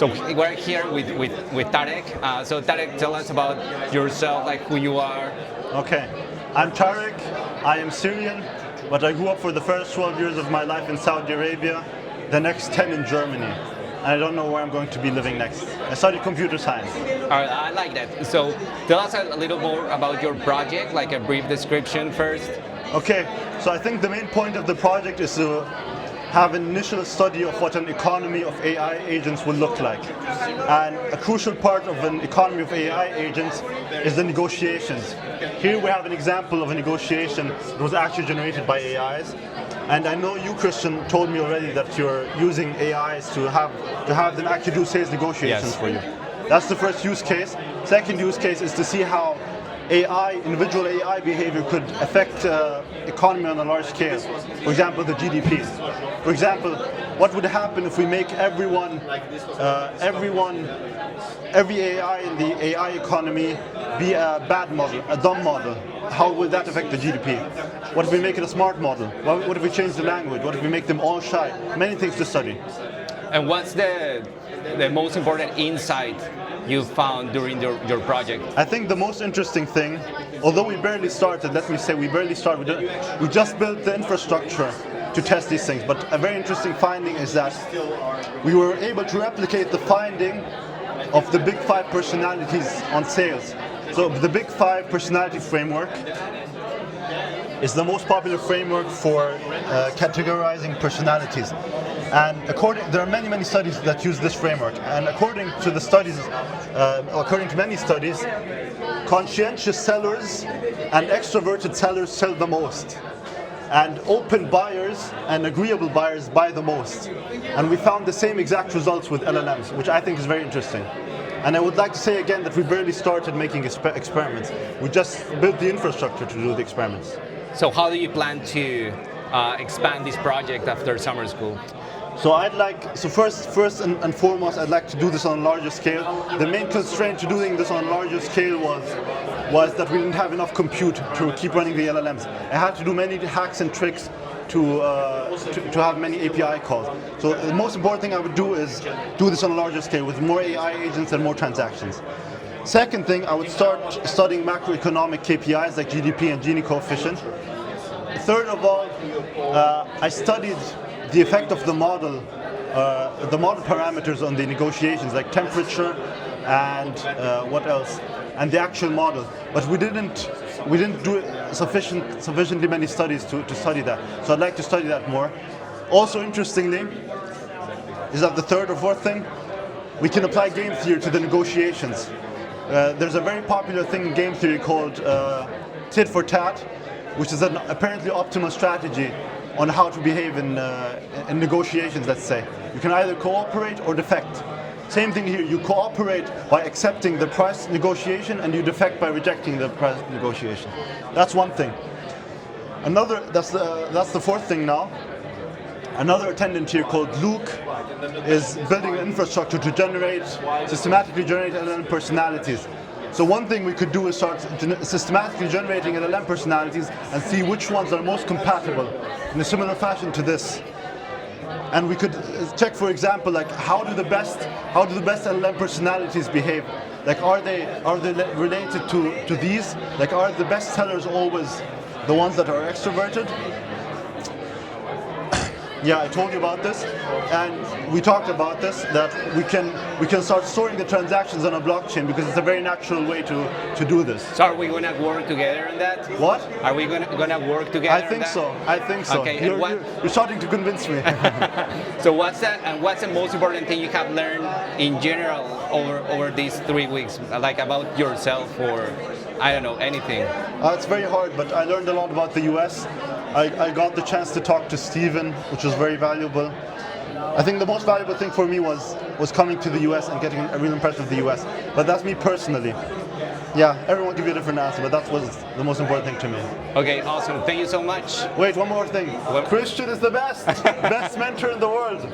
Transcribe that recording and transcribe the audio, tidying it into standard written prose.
So we're here with Tarek. So Tarek, tell us about yourself, like who you are. Okay, I'm Tarek. I am Syrian, but I grew up for the first 12 years of my life in Saudi Arabia, the next 10 in Germany. And I don't know where I'm going to be living next. I studied computer science. All right, I like that. So tell us a little more about your project, like a brief description first. Okay, so I think the main point of the project is to have an initial study of what an economy of AI agents will look like. And a crucial part of an economy of AI agents is the negotiations. Here we have an example of a negotiation that was actually generated by AIs. And I know you, Christian, told me already that you're using AIs to have them actually do sales negotiations for you. That's the first use case. Second use case is to see how individual AI behavior could affect economy on a large scale. For example, the GDP. For example, what would happen if we make every AI in the AI economy be a bad model, a dumb model? How would that affect the GDP? What if we make it a smart model? What if we change the language? What if we make them all shy? Many things to study. And what's the most important insight you found during your project? I think the most interesting thing, although we barely started, let me say we barely started, we just built the infrastructure to test these things. But a very interesting finding is that we were able to replicate the finding of the big 5 personalities on sales. So the big 5 personality framework is the most popular framework for categorizing personalities. And there are many studies that use this framework. And according to many studies, conscientious sellers and extroverted sellers sell the most. And open buyers and agreeable buyers buy the most. And we found the same exact results with LLMs, which I think is very interesting. And I would like to say again that we barely started making experiments. We just built the infrastructure to do the experiments. So how do you plan to expand this project after summer school? So first and foremost, I'd like to do this on a larger scale. The main constraint to doing this on a larger scale was that we didn't have enough compute to keep running the LLMs. I had to do many hacks and tricks to have many API calls. So the most important thing I would do is do this on a larger scale with more AI agents and more transactions. Second thing, I would start studying macroeconomic KPIs like GDP and Gini coefficient. Third of all, I studied the effect of the model parameters on the negotiations, like temperature and what else, and the actual model. But we didn't do sufficiently many studies to study that. So I'd like to study that more. Also, interestingly, is that the third or fourth thing, we can apply game theory to the negotiations. There's a very popular thing in game theory called tit for tat, which is an apparently optimal strategy on how to behave in negotiations, let's say. You can either cooperate or defect. Same thing here, you cooperate by accepting the price negotiation and you defect by rejecting the price negotiation. That's one thing. That's the fourth thing now. Another attendant here called Luke is building an infrastructure to systematically generate LLM personalities. So one thing we could do is start systematically generating LLM personalities and see which ones are most compatible in a similar fashion to this. And we could check, for example, like how do the best LLM personalities behave? Like are they related to these? Like are the best sellers always the ones that are extroverted? Yeah, I told you about this, and we talked about this, that we can start storing the transactions on a blockchain because it's a very natural way to do this. So are we going to work together on that? What? Are we going to work together? I think so. Okay, you're starting to convince me. So what's the most important thing you have learned in general over these 3 weeks, like about yourself or I don't know, anything? It's very hard, but I learned a lot about the US. I got the chance to talk to Steven, which was very valuable. I think the most valuable thing for me was coming to the US and getting a real impression of the US. But that's me personally. Yeah, everyone will give you a different answer, but that was the most important thing to me. Okay, awesome. Thank you so much. Wait, one more thing. Christian is the best mentor in the world.